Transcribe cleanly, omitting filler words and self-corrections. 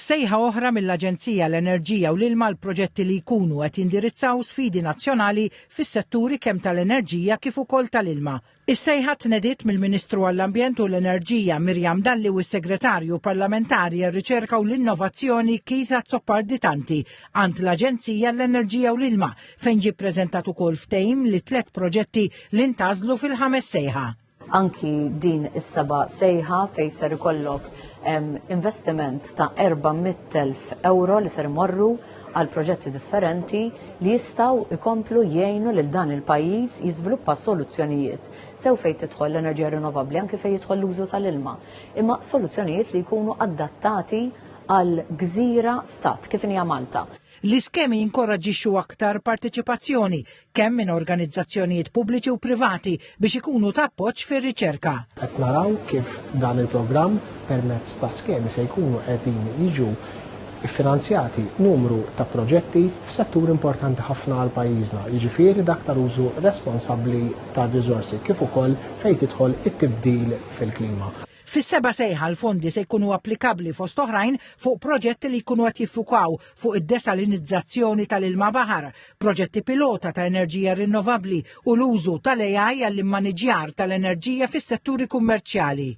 Sejħa oħra mill-Aġenzija l-Enerġija u l-Ilma l-proġetti li jkunu qed jindirizzaw sfidi nazzjonali fis-setturi kemm tal-enerġija kif ukoll tal-ilma. Is-sejħa tnediet mill-Ministru għall-Ambjent u l-Enerġija Mirjam Dalli u s-Segretarju Parlamentari għar-Riċerka u l-Innovazzjoni Kisa Zopparditanti għand l-Aġenzija l-Enerġija u l-Ilma fejn ġie ppreżentat ukoll ftehim li 3 proġetti li ntażlu fil-5 sejħa. Anki din is-7 sejħa fejn ser ikollok investiment ta' 400,000 euro li ser imorru għal proġetti differenti li jistgħu ikomplu jgħinu lil dan il-pajjiż jiżviluppa soluzzjonijiet sew fejn tidħol l-enerġija rinnovabbli anke fejn jidħol l-użu tal-ilma. Imma soluzzjonijiet li jkunu adattati għal gżira stat kif inhi Malta. L-iskemi jinkoraġġixxu aktar partiċipazzjoni kemm minn organizzazzjonijiet pubbliċi u privati biex ikunu ta' appoġġ fir-riċerka. Qed naraw kif dan il-programm permezz ta' skemi se jkunu qegħdin jiġu iffinanzjati numru ta' proġetti f'settur importanti ħafna għal pajjiżna, jiġifieri dak tal-użu responsabbli tar-riżorsi kif ukoll fejn tidħol it-tibdil fil-klima. Fis-7 sejħa l-fondi se jkunu applikabbli fost oħrajn fuq proġetti li jkunu qed jiffukaw fuq id-desalinizzazzjoni tal-ilma baħar, proġetti pilota ta' enerġija rinnovabbli u l-użu tal-AI għall-immaniġjar tal-enerġija fis-setturi kummerċjali.